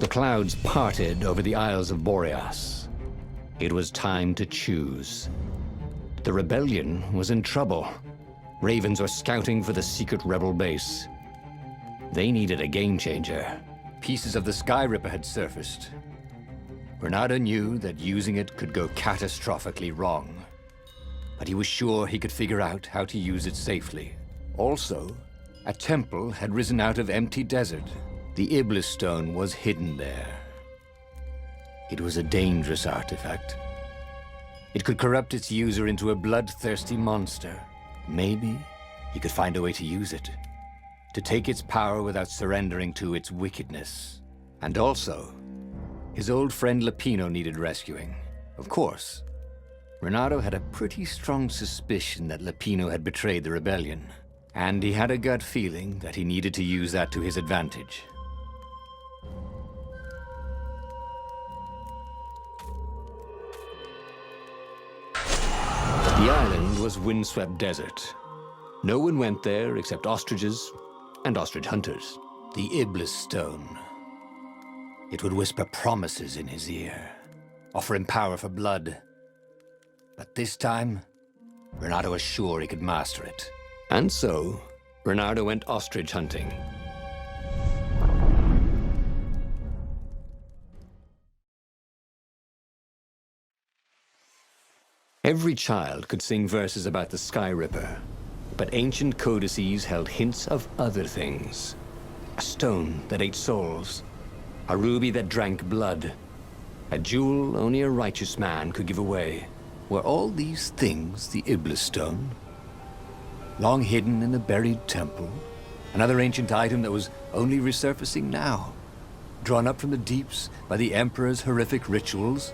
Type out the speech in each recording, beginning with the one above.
clouds parted over the Isles of Boreas. It was time to choose. The rebellion was in trouble. Ravens were scouting for the secret rebel base. They needed a game changer. Pieces of the Sky Ripper had surfaced. Bernardo knew that using it could go catastrophically wrong, but he was sure he could figure out how to use it safely. Also, a temple had risen out of empty desert. The Iblis stone was hidden there. It was a dangerous artifact. It could corrupt its user into a bloodthirsty monster. Maybe he could find a way to use it, to take its power without surrendering to its wickedness. And also, his old friend Lapino needed rescuing. Of course, Renato had a pretty strong suspicion that Lapino had betrayed the rebellion, and he had a gut feeling that he needed to use that to his advantage. The island was windswept desert. No one went there except ostriches and ostrich hunters. The Iblis stone. It would whisper promises in his ear, offer him power for blood. But this time, Renato was sure he could master it. And so, Renato went ostrich hunting. Every child could sing verses about the Sky Ripper, but ancient codices held hints of other things. A stone that ate souls, a ruby that drank blood, a jewel only a righteous man could give away. Were all these things the Iblis stone? Long hidden in a buried temple? Another ancient item that was only resurfacing now? Drawn up from the deeps by the Emperor's horrific rituals?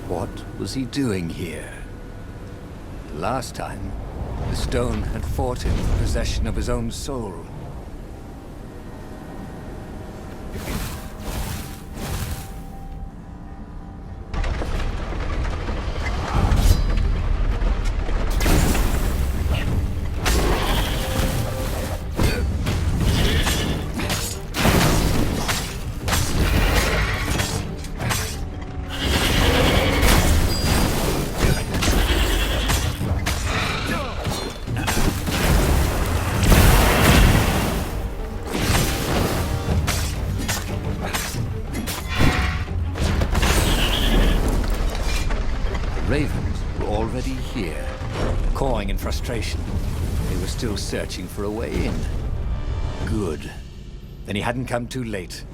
What was he doing here? Last time, the stone had fought him for possession of his own soul. Ravens were already here, cawing in frustration. They were still searching for a way in. Good. Then he hadn't come too late.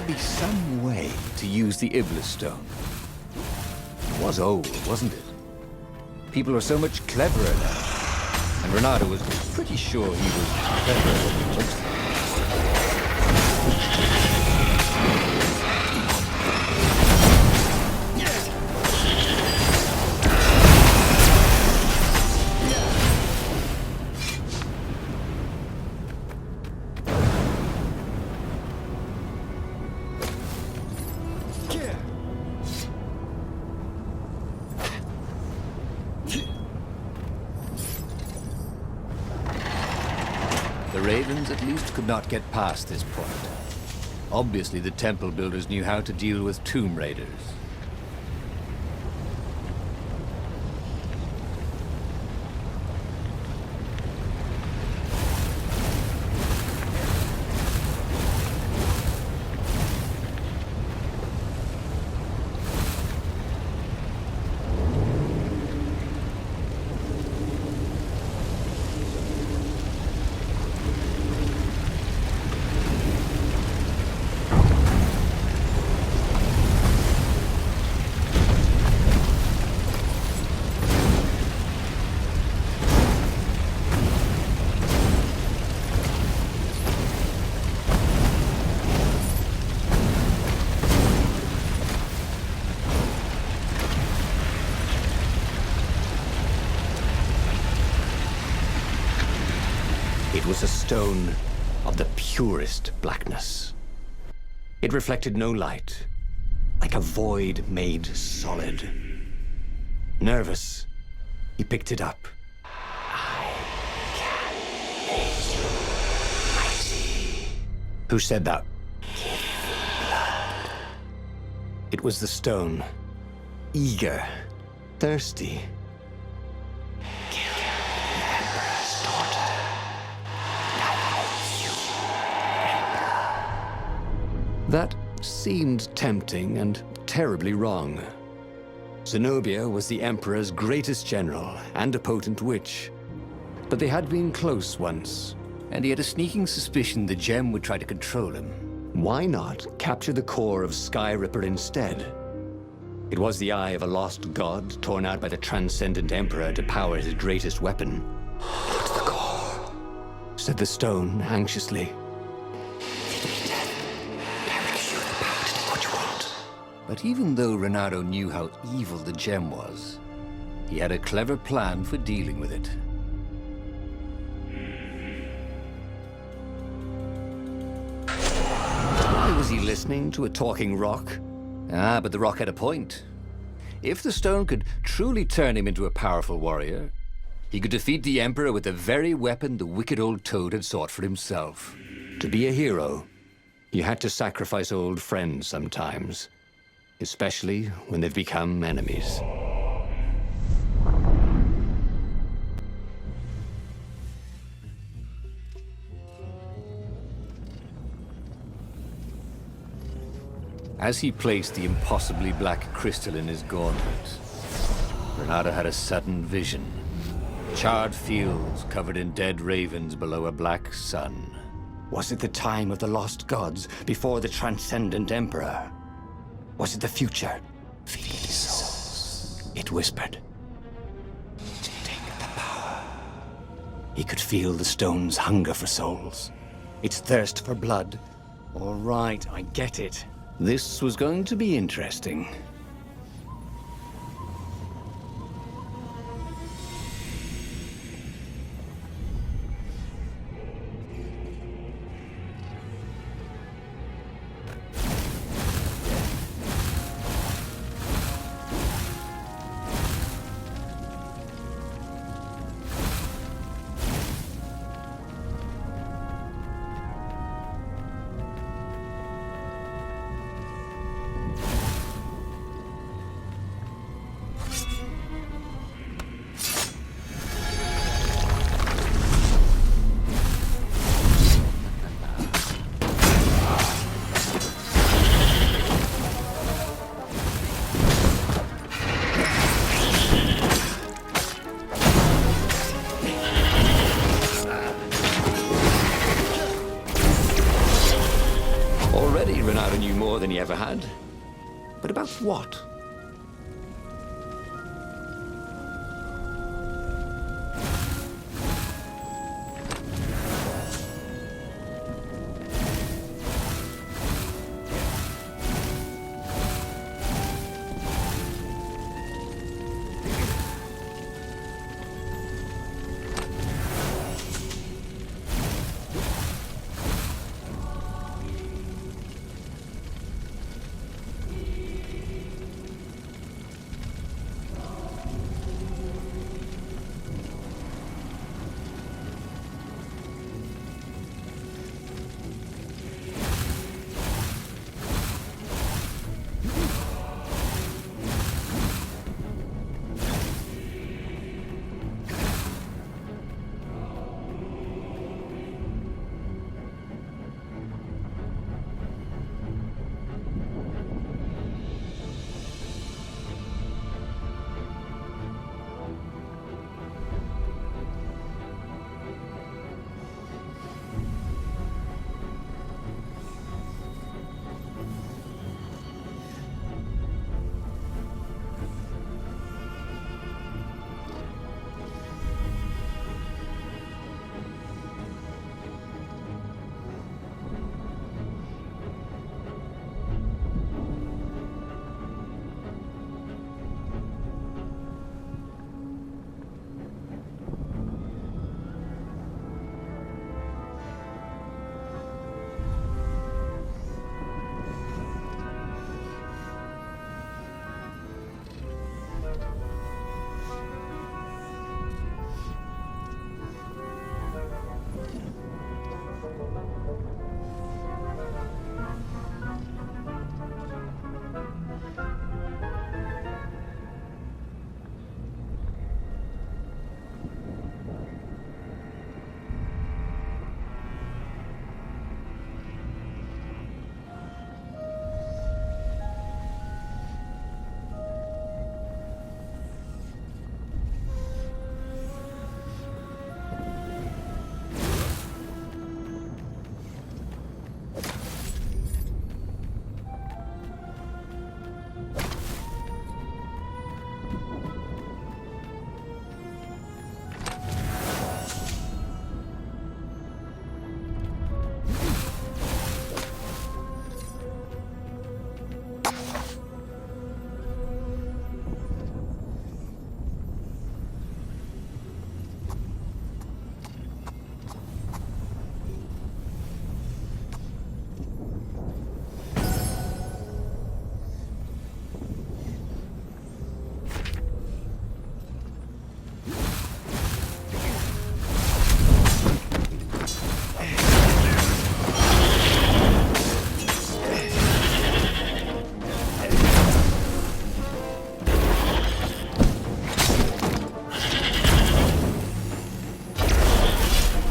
be some way to use the Iblis stone. It was old, wasn't it? People are so much cleverer now. And Renato was pretty sure he was cleverer than he looks like. The Ravens at least could not get past this point. Obviously, the temple builders knew how to deal with tomb raiders. It was a stone of the purest blackness. It reflected no light, like a void made solid. Nervous, he picked it up. I can make you mighty. Who said that? Give me blood. It was the stone, eager, thirsty. Kill the Emperor's daughter. That seemed tempting and terribly wrong. Zenobia was the Emperor's greatest general and a potent witch. But they had been close once. And he had a sneaking suspicion the gem would try to control him. Why not capture the core of Sky Ripper instead? It was the eye of a lost god torn out by the Transcendent Emperor to power his greatest weapon. "It's the core," said the stone anxiously. But even though Renato knew how evil the gem was, he had a clever plan for dealing with it. Why was he listening to a talking rock? Ah, but the rock had a point. If the stone could truly turn him into a powerful warrior, he could defeat the Emperor with the very weapon the wicked old toad had sought for himself. To be a hero, you had to sacrifice old friends sometimes. Especially when they've become enemies. As he placed the impossibly black crystal in his gauntlet, Renato had a sudden vision. Charred fields covered in dead ravens below a black sun. Was it the time of the lost gods before the Transcendent Emperor? Was it the future? Feed souls, it whispered. Take the power. He could feel the stone's hunger for souls. Its thirst for blood. All right, I get it. This was going to be interesting. Bernardo knew more than he ever had. But about what?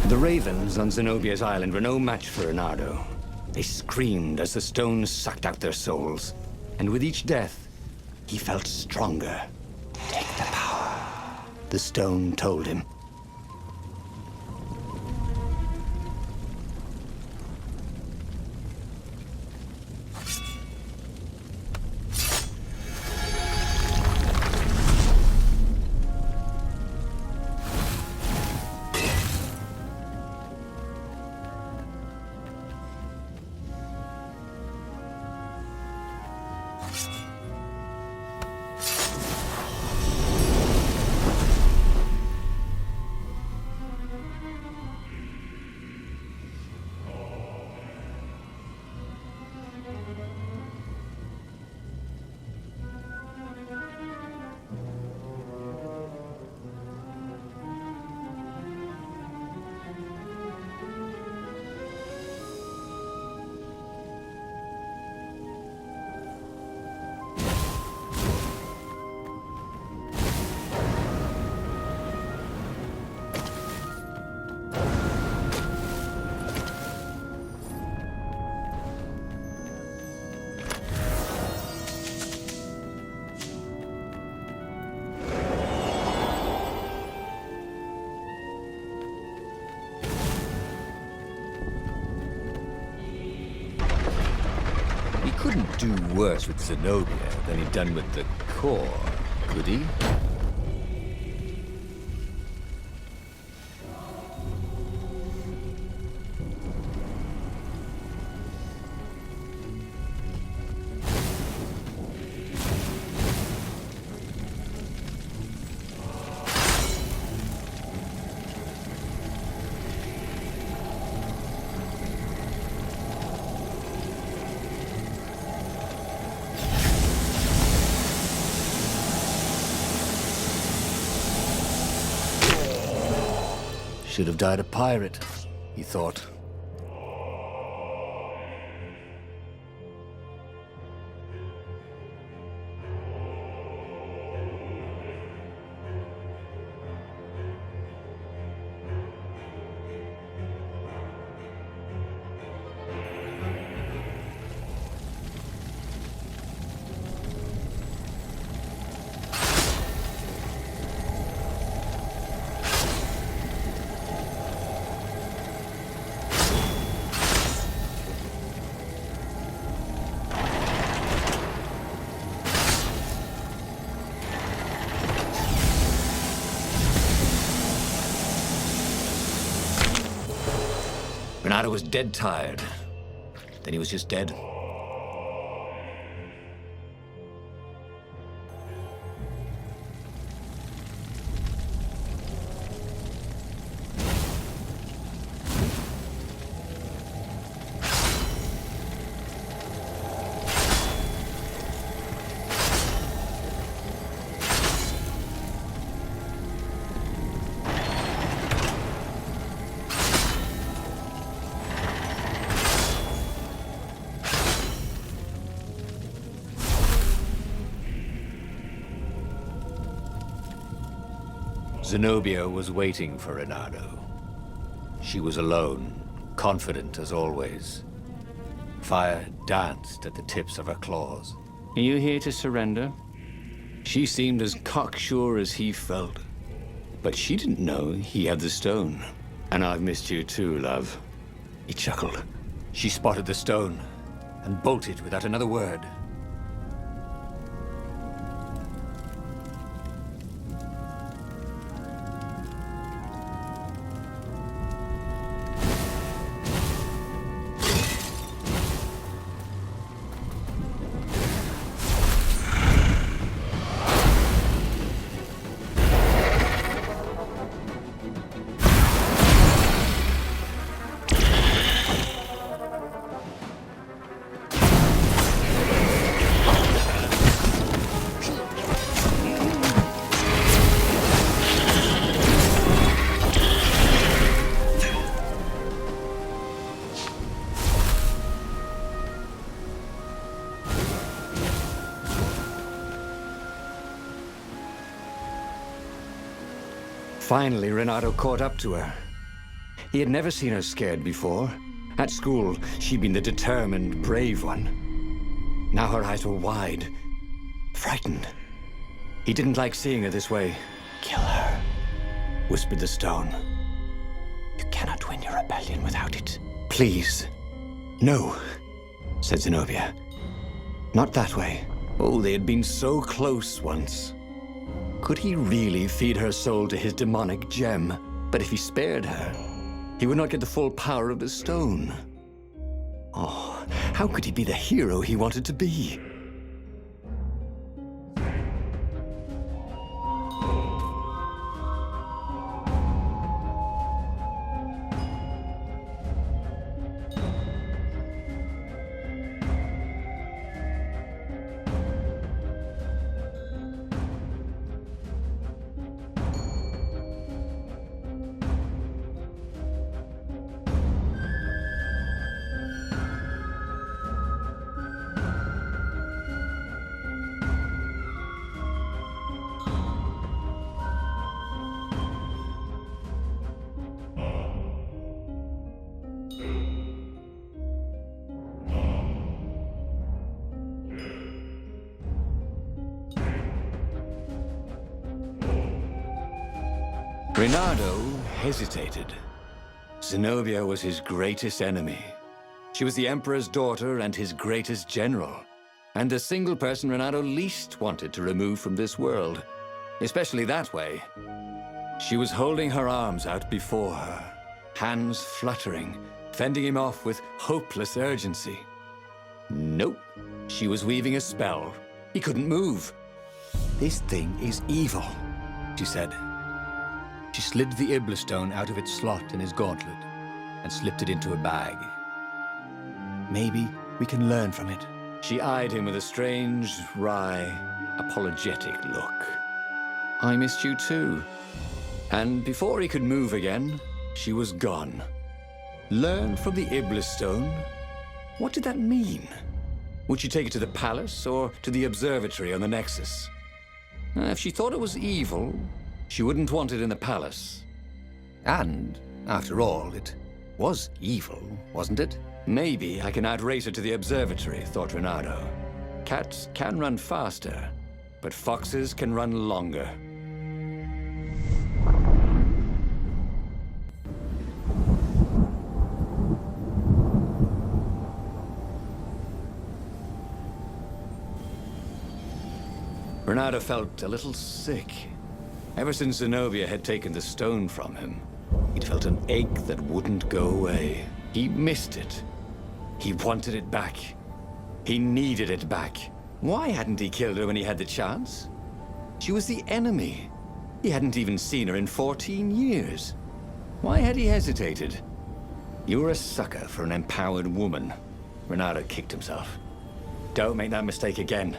The ravens on Zenobia's island were no match for Reynardo. They screamed as the stones sucked out their souls. And with each death, he felt stronger. Take the power, the stone told him. couldn't do worse with Zenobia than he'd done with the core, could he? Should have died a pirate, he thought. Renato was dead tired. Then he was just dead. Zenobia was waiting for Renato. She was alone, confident as always. Fire danced at the tips of her claws. Are you here to surrender? She seemed as cocksure as he felt. But she didn't know he had the stone. And I've missed you too, love. He chuckled. She spotted the stone and bolted without another word. Finally, Renato caught up to her. He had never seen her scared before. At school, she'd been the determined, brave one. Now her eyes were wide, frightened. He didn't like seeing her this way. "Kill her," whispered the stone. "You cannot win your rebellion without it. Please." "No," said Zenobia. "Not that way." Oh, they had been so close once. Could he really feed her soul to his demonic gem? But if he spared her, he would not get the full power of the stone. Oh, how could he be the hero he wanted to be? Renato hesitated. Zenobia was his greatest enemy. She was the Emperor's daughter and his greatest general, and the single person Renato least wanted to remove from this world, especially that way. She was holding her arms out before her, hands fluttering, fending him off with hopeless urgency. Nope. She was weaving a spell. He couldn't move. This thing is evil, she said. She slid the Iblastone out of its slot in his gauntlet and slipped it into a bag. Maybe we can learn from it. She eyed him with a strange, wry, apologetic look. I missed you too. And before he could move again, she was gone. Learn from the Iblastone? What did that mean? Would she take it to the palace or to the observatory on the Nexus? If she thought it was evil, she wouldn't want it in the palace. And, after all, it was evil, wasn't it? Maybe I can outrace her to the observatory, thought Renato. Cats can run faster, but foxes can run longer. Renato felt a little sick. Ever since Zenobia had taken the stone from him, he'd felt an ache that wouldn't go away. He missed it. He wanted it back. He needed it back. Why hadn't he killed her when he had the chance? She was the enemy. He hadn't even seen her in 14 years. Why had he hesitated? You were a sucker for an empowered woman. Renato kicked himself. Don't make that mistake again.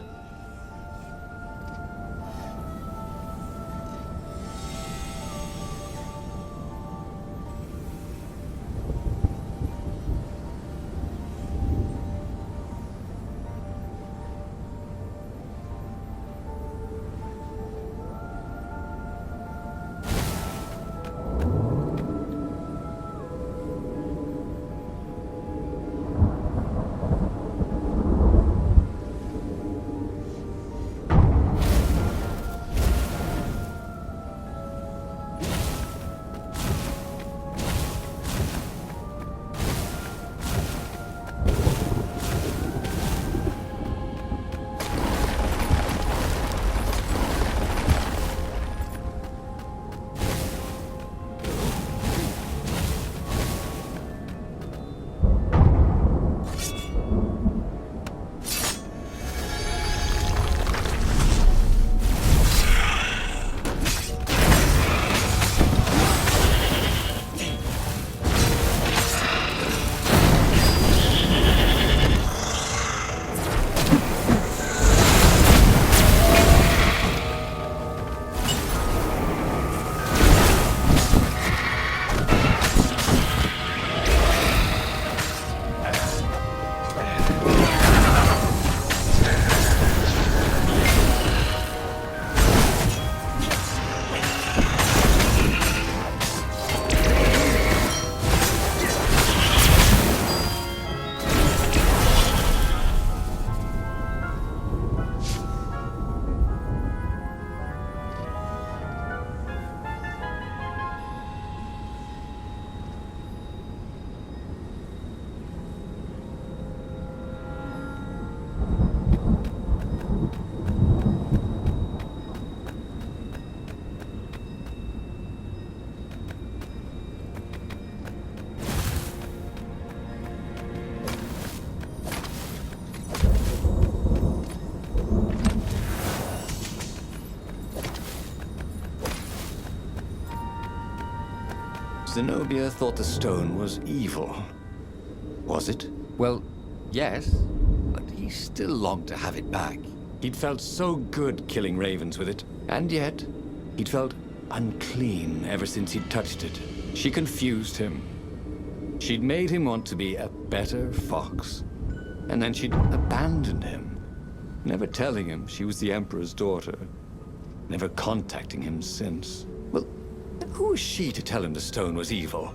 Zenobia thought the stone was evil. Was it? Well, yes, but he still longed to have it back. He'd felt so good killing ravens with it, and yet he'd felt unclean ever since he'd touched it. She confused him. She'd made him want to be a better fox, and then she'd abandoned him, never telling him she was the Emperor's daughter, never contacting him since. Well, who was she to tell him the stone was evil?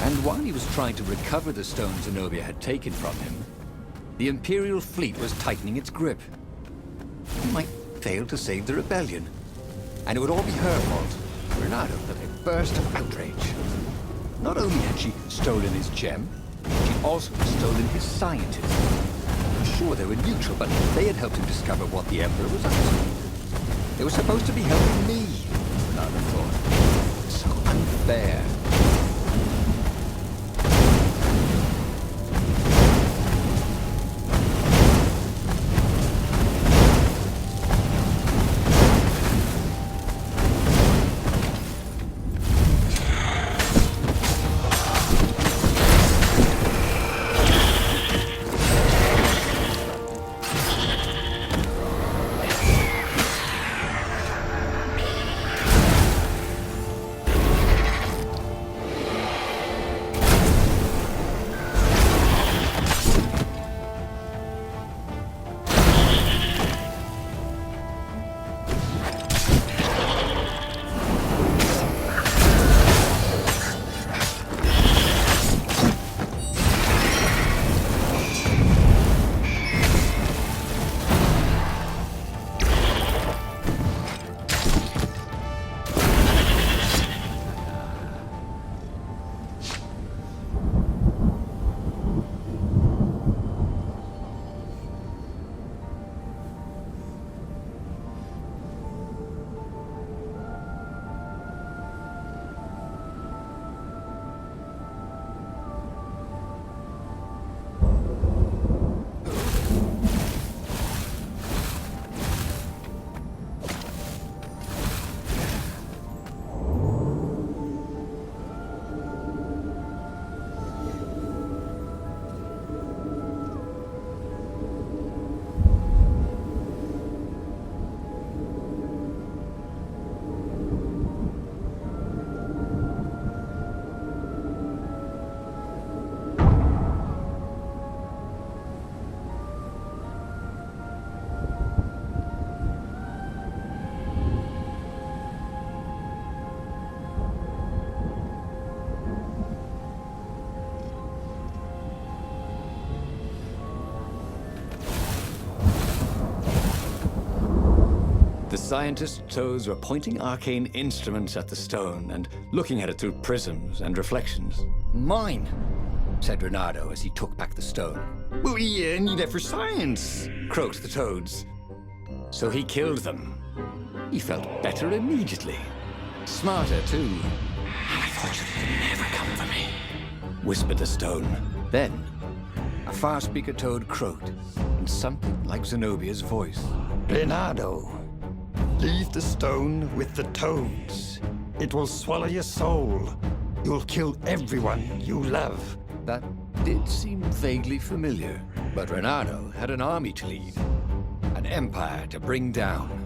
And while he was trying to recover the stone Zenobia had taken from him, the Imperial fleet was tightening its grip. He might fail to save the rebellion, and it would all be her fault. Renato felt a burst of outrage. Not only had she stolen his gem, she'd also stolen his scientists. Sure, they were neutral, but they had helped him discover what the Emperor was up to. They were supposed to be helping me, Renato thought. So unfair. The scientist's toes were pointing arcane instruments at the stone and looking at it through prisms and reflections. Mine, said Renato as he took back the stone. We need it for science, croaked the toads. So he killed them. He felt better immediately. Smarter, too. I thought you could never come for me, Whispered the stone. Then, a far-speaker toad croaked in something like Zenobia's voice. Renato, leave the stone with the toads. It will swallow your soul. You'll kill everyone you love. That did seem vaguely familiar. But Renato had an army to lead, an empire to bring down.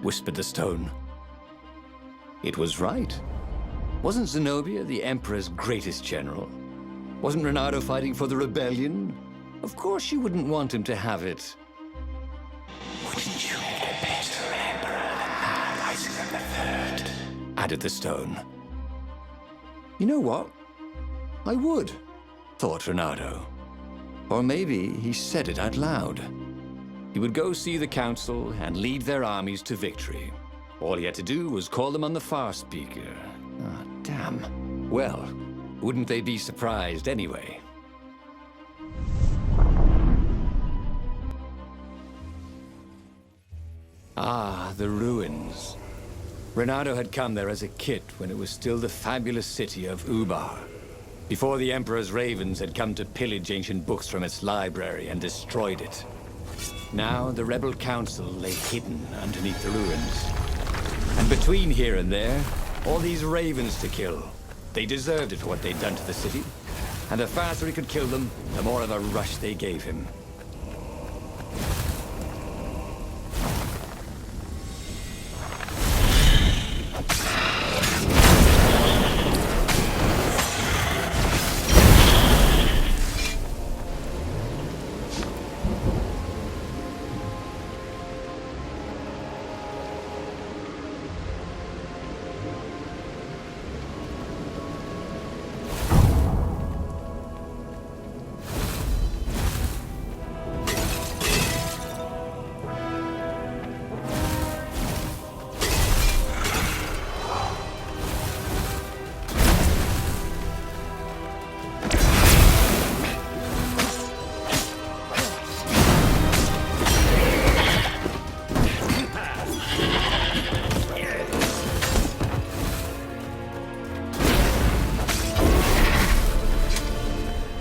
whispered the stone. It was right. Wasn't Zenobia the Emperor's greatest general? Wasn't Renato fighting for the rebellion? Of course she wouldn't want him to have it. Wouldn't you make a better emperor than Isaac III? Added the stone. You know what? I would, thought Renato. Or maybe he said it out loud. He would go see the council and lead their armies to victory. All he had to do was call them on the far speaker. Ah, damn. Well, wouldn't they be surprised anyway? Ah, the ruins. Renato had come there as a kid when it was still the fabulous city of Ubar, before the Emperor's ravens had come to pillage ancient books from its library and destroyed it. Now the rebel council lay hidden underneath the ruins. And between here and there, all these ravens to kill. They deserved it for what they'd done to the city. And the faster he could kill them, the more of a rush they gave him.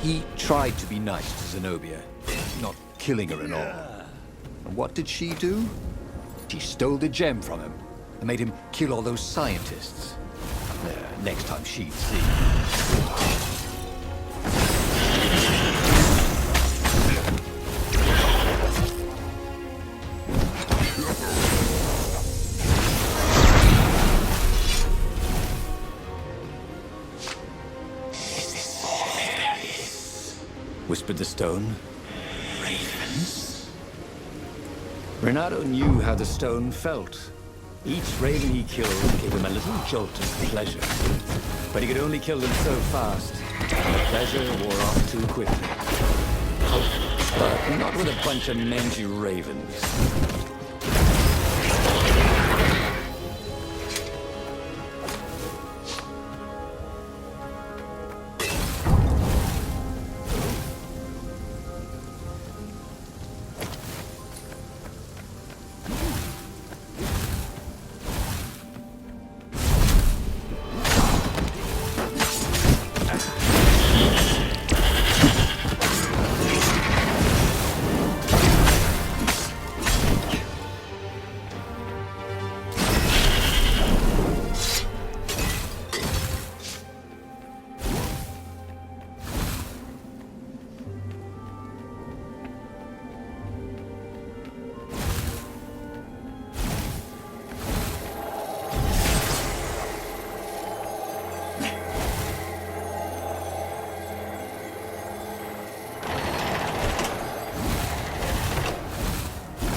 He tried to be nice to Zenobia, not killing her and all. And what did she do? She stole the gem from him and made him kill all those scientists. Next time she'd see. Whispered the stone. Ravens? Renato knew how the stone felt. Each raven he killed gave him a little jolt of pleasure. But he could only kill them so fast, and the pleasure wore off too quickly. But not with a bunch of mangy ravens.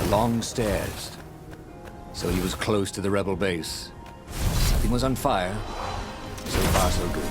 Long stairs. So he was close to the rebel base. Nothing was on fire. So far, so good.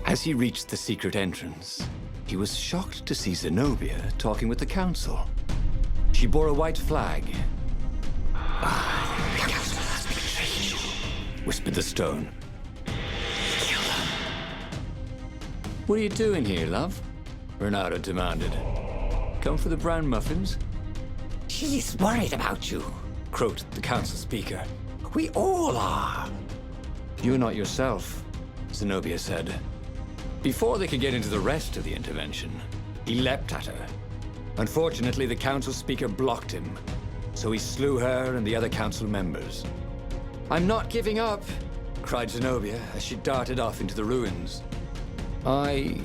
As he reached the secret entrance, he was shocked to see Zenobia talking with the council. She bore a white flag. Ah, whispered the stone. What are you doing here, love? Renato demanded. Come for the bran muffins? He's worried about you, Croaked the council speaker. we all are. You're not yourself, Zenobia said. Before they could get into the rest of the intervention, he leapt at her. Unfortunately, the council speaker blocked him, so he slew her and the other council members. I'm not giving up, cried Zenobia as she darted off into the ruins. I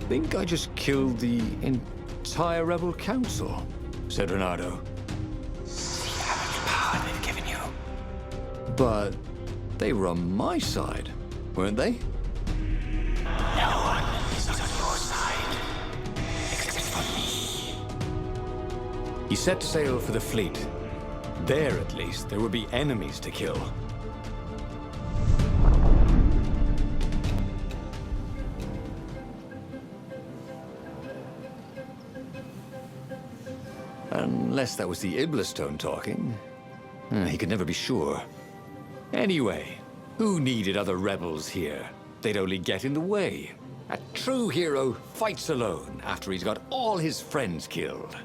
think I just killed the entire rebel council, said Renato. See how much power they've given you. But they were on my side, weren't they? No one is on your side, except for me. He set sail for the fleet. There, at least, there would be enemies to kill. Unless that was the Iblastone talking. He could never be sure. Anyway, who needed other rebels here? They'd only get in the way. A true hero fights alone after he's got all his friends killed.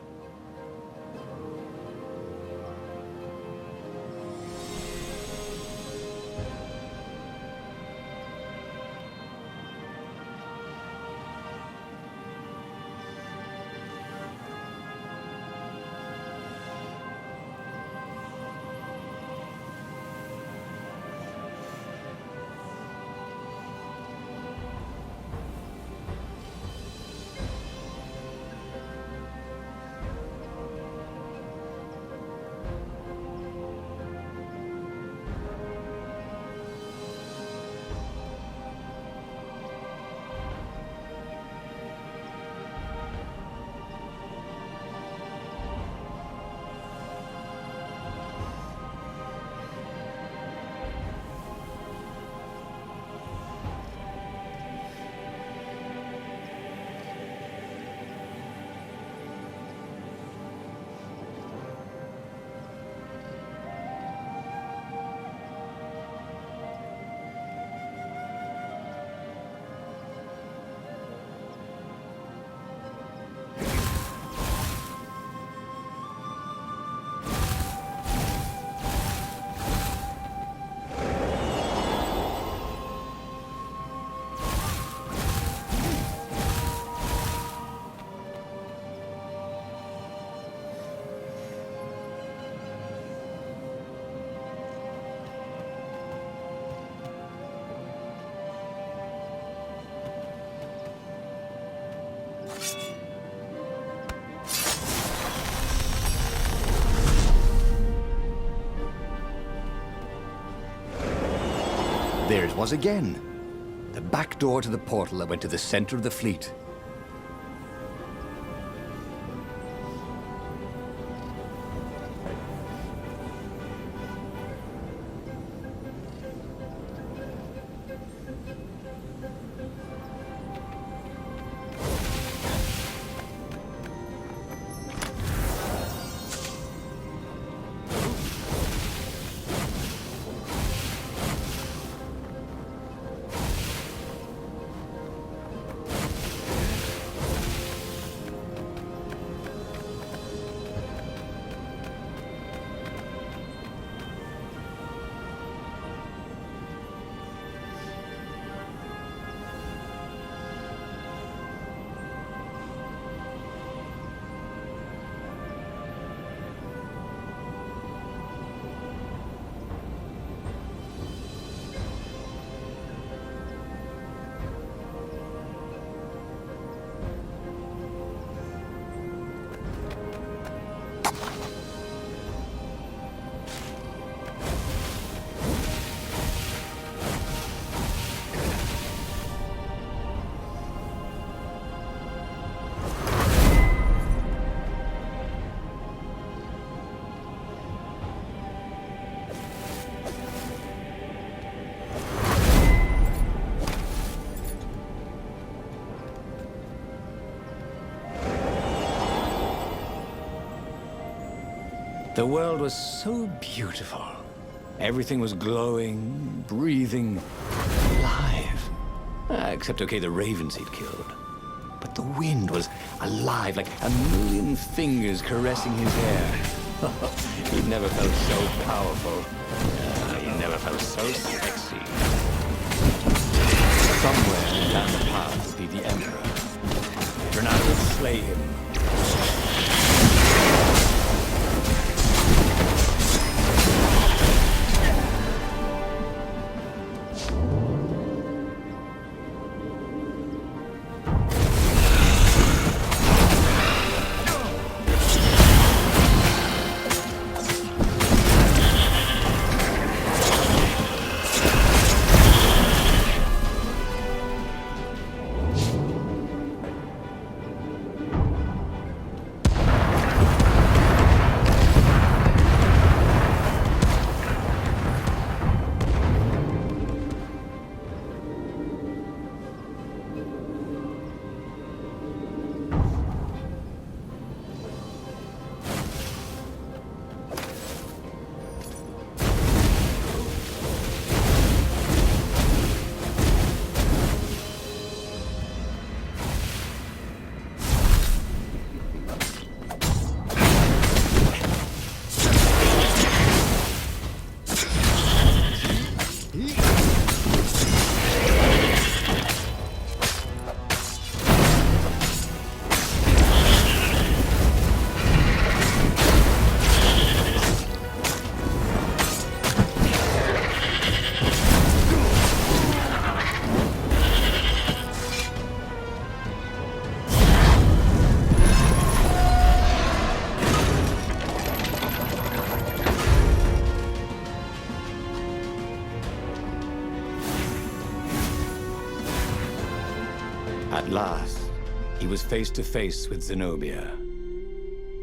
There it was again. The back door to the portal that went to the center of the fleet. The world was so beautiful. Everything was glowing, breathing, alive. Except, okay, the ravens he'd killed. But the wind was alive, like a million fingers caressing his hair. He'd never felt so powerful. He never felt so sexy. Somewhere down the path would be the Emperor. Renato would slay him. At last, he was face to face with Zenobia.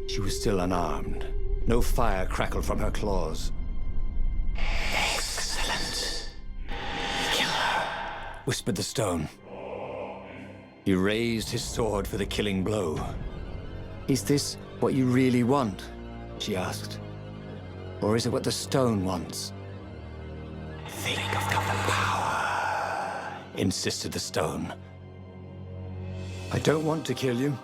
She was still unarmed. No fire crackled from her claws. "Excellent. Kill her," whispered the stone. He raised his sword for the killing blow. "Is this what you really want?" she asked. "Or is it what the stone wants?" "Think of the power," insisted the stone. "I don't want to kill you,"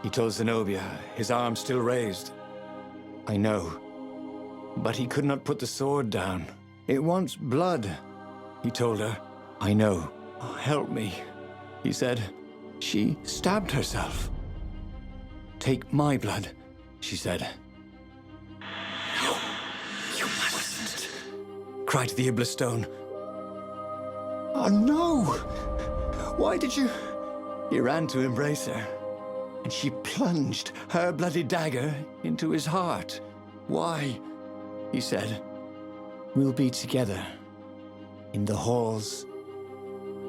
he told Zenobia, his arm still raised. "I know, but he could not put the sword down. It wants blood," he told her. "I know. Oh, help me," he said. "She stabbed herself." "Take my blood," she said. "No, you mustn't," cried the Iblis stone. "Oh, no! Why did you..." He ran to embrace her, and she plunged her bloody dagger into his heart. "Why?" he said. "We'll be together in the halls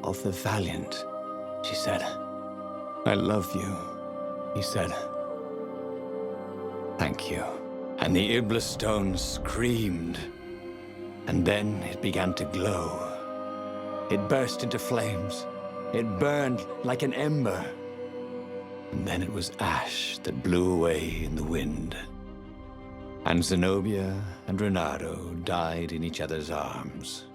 of the Valiant," she said. "I love you," he said. "Thank you." And the Iblis stone screamed, and then it began to glow. It burst into flames. It burned like an ember. And then it was ash that blew away in the wind. And Zenobia and Renato died in each other's arms.